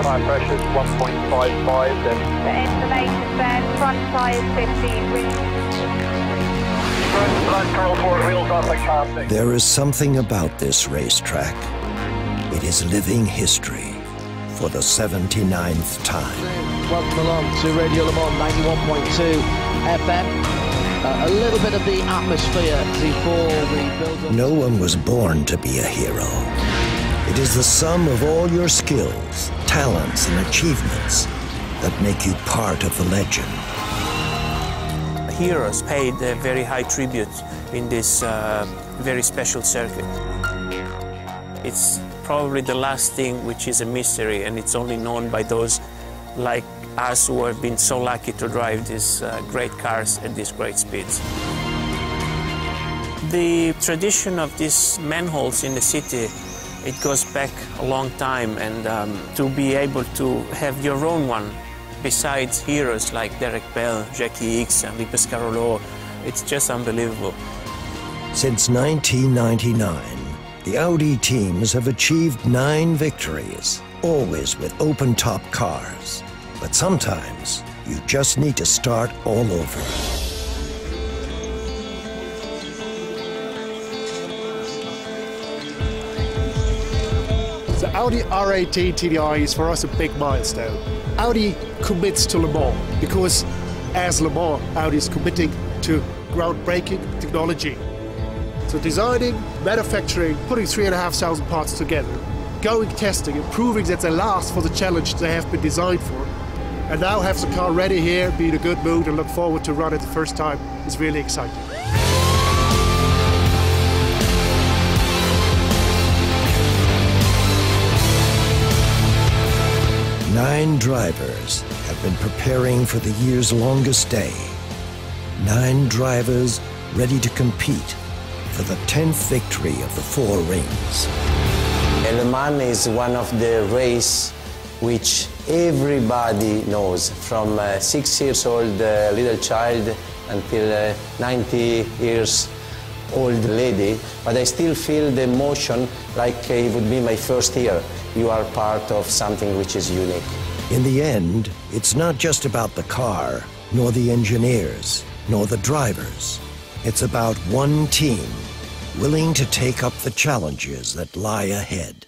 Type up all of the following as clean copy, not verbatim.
Tyre pressure's 1.55 then. The information then, front tyres 15, There is something about this racetrack. It is living history for the 79th time. Welcome along to Radio Le Mans 91.2 FM. A little bit of the atmosphere before the build-up. No one was born to be a hero. It is the sum of all your skills, talents, and achievements that make you part of the legend. Heroes paid a very high tribute in this very special circuit. It's probably the last thing which is a mystery, and it's only known by those like us who have been so lucky to drive these great cars at these great speeds. The tradition of these manholes in the city, it goes back a long time, and to be able to have your own one, besides heroes like Derek Bell, Jackie Hicks, and Lee Pescarolo, it's just unbelievable. Since 1999, the Audi teams have achieved 9 victories, always with open-top cars. But sometimes, you just need to start all over. The Audi R18 TDI is for us a big milestone. Audi commits to Le Mans because, as Le Mans, Audi is committing to groundbreaking technology. So designing, manufacturing, putting 3,500 parts together, going testing, and proving that they last for the challenge they have been designed for. And now have the car ready here, be in a good mood, and look forward to run it the first time. It's really exciting. Nine drivers have been preparing for the year's longest day. 9 drivers ready to compete for the 10th victory of the 4 rings. Le Mans is one of the races which everybody knows, from 6 years old little child until 90 years old lady. But I still feel the emotion like it would be my first year. You are part of something which is unique. In the end, it's not just about the car, nor the engineers, nor the drivers. It's about one team willing to take up the challenges that lie ahead.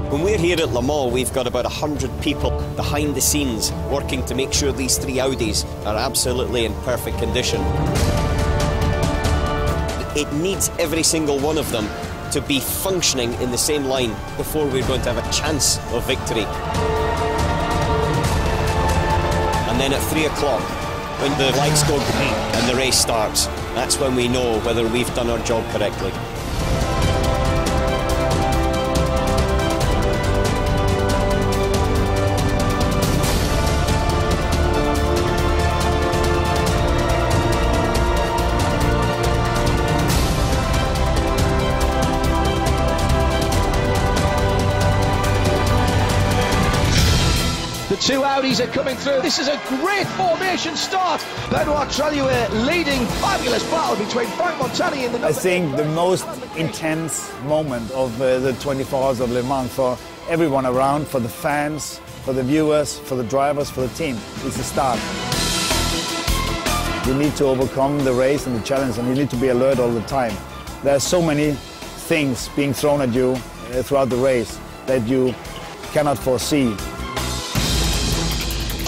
When we're here at Le Mans, we've got about 100 people behind the scenes working to make sure these 3 Audis are absolutely in perfect condition. It needs every single one of them to be functioning in the same line before we're going to have a chance of victory. And then at 3 o'clock, when the lights go green and the race starts, that's when we know whether we've done our job correctly. The 2 Audis are coming through. This is a great formation start. Benoit Traluet leading. Fabulous battle between Frank Montani and the... I think the most intense moment of the 24 Hours of Le Mans for everyone around, for the fans, for the viewers, for the drivers, for the team, is the start. You need to overcome the race and the challenge, and you need to be alert all the time. There are so many things being thrown at you throughout the race that you cannot foresee.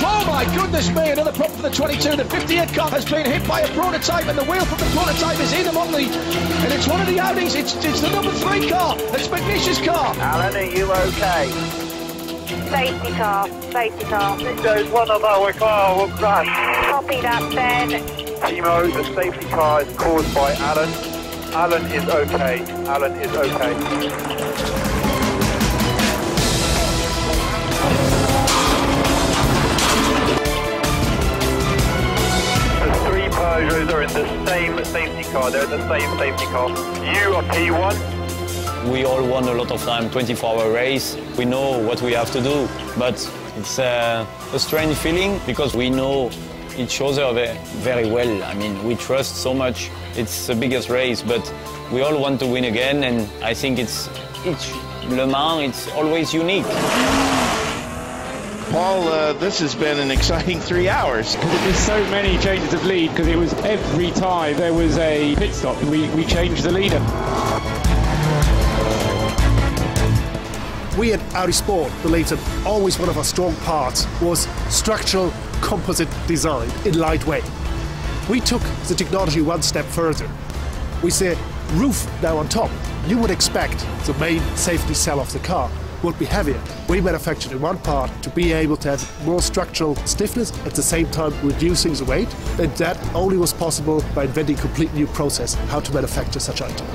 Oh my goodness me, another problem for the 22. The 58 car has been hit by a prototype, and the wheel from the prototype is in among the... And it's one of the Audis, it's the number 3 car, it's McNish's car. Alan, are you okay? Safety car, safety car. There's one of our car will crash. Copy that, Ben. Timo, the safety car is caused by Alan. Alan is okay. Alan is okay. Peugeots are in the same safety car. They're in the same safety car. You are P1. We all won a lot of time, 24-hour race. We know what we have to do, but it's a strange feeling because we know it shows her very well. I mean, we trust so much. It's the biggest race, but we all want to win again, and I think each Le Mans, it's always unique. Paul, this has been an exciting 3 hours. There's so many changes of lead, because it was every time there was a pit stop, we changed the leader. We at Audi Sport believe that always one of our strong parts was structural composite design in lightweight. We took the technology one step further. We say roof now on top. You would expect the main safety cell of the car would be heavier. We manufactured in one part to be able to have more structural stiffness, at the same time reducing the weight, and that only was possible by inventing a complete new process how to manufacture such item.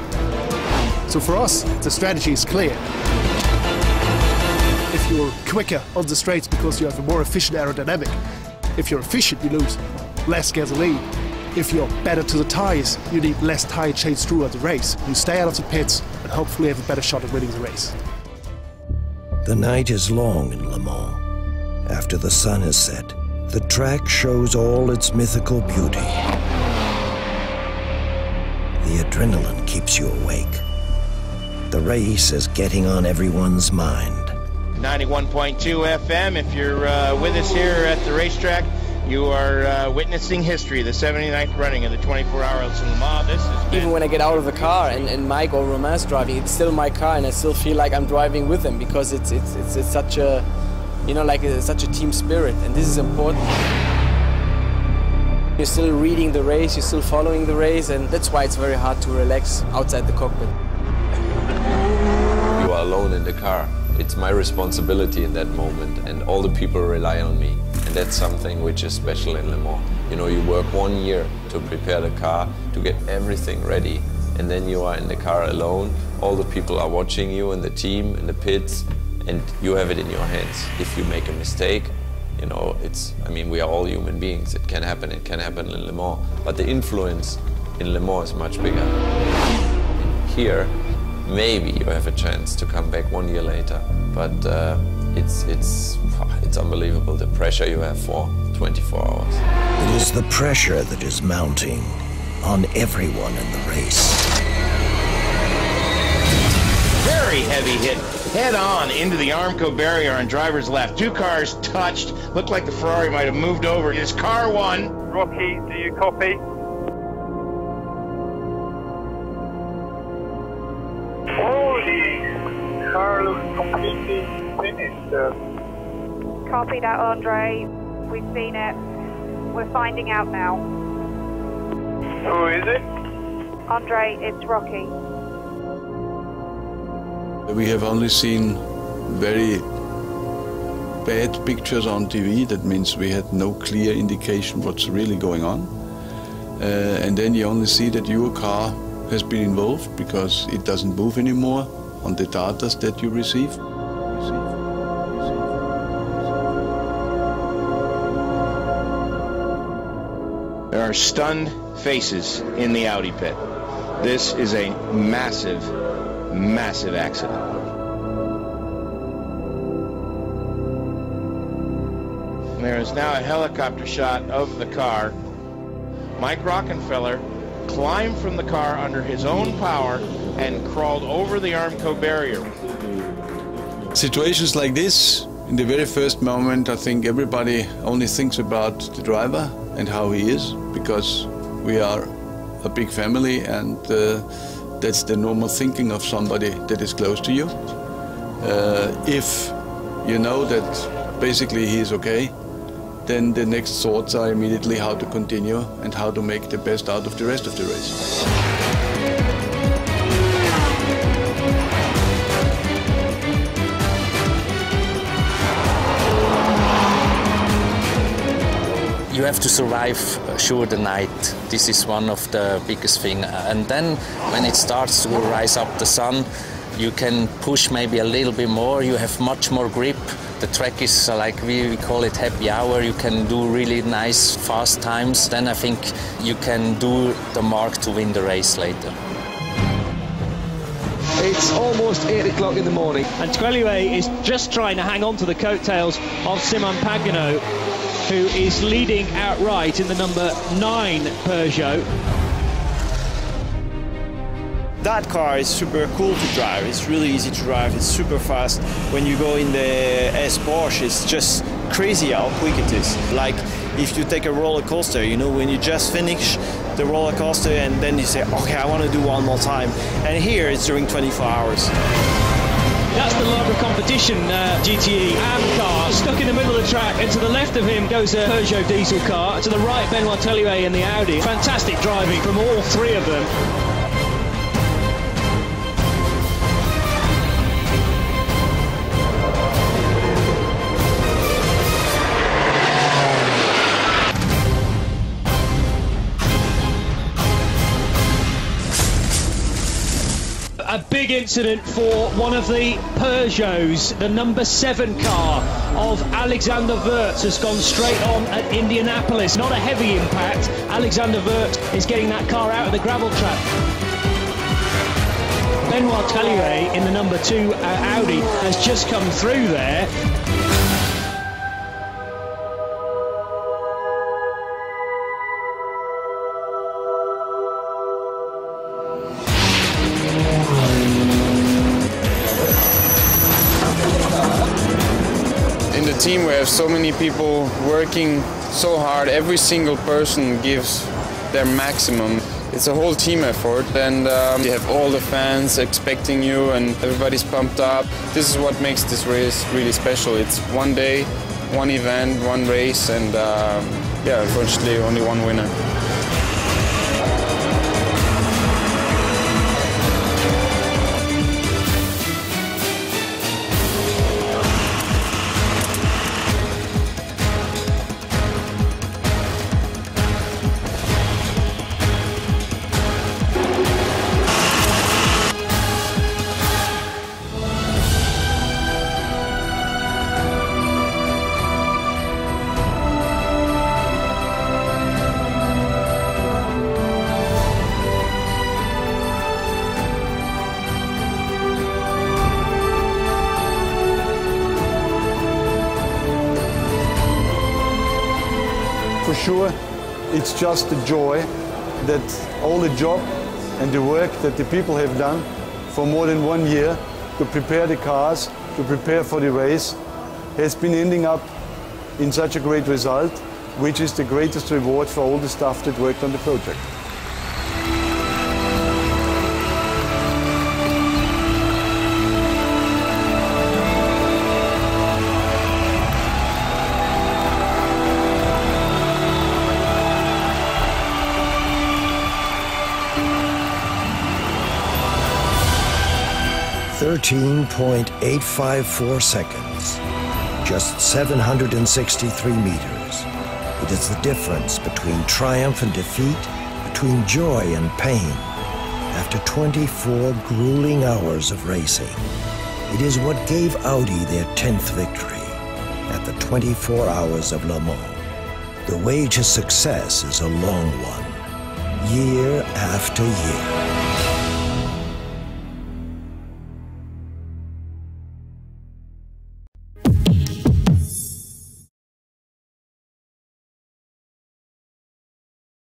So for us, the strategy is clear. If you're quicker on the straights because you have a more efficient aerodynamic, if you're efficient, you lose less gasoline. If you're better to the tires, you need less tire change throughout the race. You stay out of the pits and hopefully have a better shot at winning the race. The night is long in Le Mans. After the sun has set, the track shows all its mythical beauty. The adrenaline keeps you awake. The race is getting on everyone's mind. 91.2 FM, if you're with us here at the racetrack, you are witnessing history, the 79th running of the 24-hour Le Mans. This has been... Even when I get out of the car and Mike or Romain's driving, it's still my car, and I still feel like I'm driving with them, because it's such a, you know, like such a team spirit, and this is important. You're still reading the race, you're still following the race, and that's why it's very hard to relax outside the cockpit. You are alone in the car. It's my responsibility in that moment, and all the people rely on me. And that's something which is special in Le Mans. You know, you work 1 year to prepare the car, to get everything ready, and then you are in the car alone. All the people are watching you in the team, in the pits, and you have it in your hands. If you make a mistake, you know, I mean, we are all human beings. It can happen in Le Mans. But the influence in Le Mans is much bigger. Here, maybe you have a chance to come back 1 year later, but it's unbelievable, the pressure you have for 24 hours. It is the pressure that is mounting on everyone in the race. Very heavy hit, head on into the Armco barrier on driver's left. Two cars touched, looked like the Ferrari might have moved over. His car won. Rocky, do you copy? Car looks completely finished. Copy that, Andre. We've seen it. We're finding out now. Who is it? Andre, it's Rocky. We have only seen very bad pictures on TV. That means we had no clear indication what's really going on. And then you only see that your car has been involved because it doesn't move anymore on the data that you receive. There are stunned faces in the Audi pit. This is a massive, massive accident. There is now a helicopter shot of the car. Mike Rockenfeller climbed from the car under his own power and crawled over the Armco barrier. Situations like this, in the very first moment, I think everybody only thinks about the driver and how he is, because we are a big family, and that's the normal thinking of somebody that is close to you. If you know that basically he is okay, then the next thoughts are immediately how to continue and how to make the best out of the rest of the race. You have to survive, sure, the night. This is one of the biggest things. And then when it starts to rise up the sun, you can push maybe a little bit more. You have much more grip. The track is like we call it happy hour. You can do really nice fast times. Then I think you can do the mark to win the race later. It's almost 8 o'clock in the morning. And Trellier is just trying to hang on to the coattails of Simon Pagenaud. who is leading outright in the number 9 Peugeot. That car is super cool to drive. It's really easy to drive. It's super fast. When you go in the S Porsche, it's just crazy how quick it is. Like if you take a roller coaster, you know, when you just finish the roller coaster and then you say, okay, I want to do one more time. And here it's during 24 hours. That's the Lager competition GTE AM car, stuck in the middle of the track, and to the left of him goes a Peugeot diesel car, to the right Benoit Tellier in the Audi. Fantastic driving from all three of them. A big incident for one of the Peugeots. The number 7 car of Alexander Wurz has gone straight on at Indianapolis. Not a heavy impact. Alexander Wurz is getting that car out of the gravel trap. Benoit Tellier in the number 2 Audi has just come through there. In the team we have so many people working so hard. Every single person gives their maximum. It's a whole team effort, and you have all the fans expecting you and everybody's pumped up. This is what makes this race really special. It's one day, one event, one race, and yeah, unfortunately only one winner. For sure, it's just the joy that all the job and the work that the people have done for more than 1 year to prepare the cars, to prepare for the race, has been ending up in such a great result, which is the greatest reward for all the staff that worked on the project. .854 seconds, just 763 meters. It is the difference between triumph and defeat, between joy and pain. After 24 grueling hours of racing, it is what gave Audi their 10th victory at the 24 Hours of Le Mans. The way to success is a long one, year after year.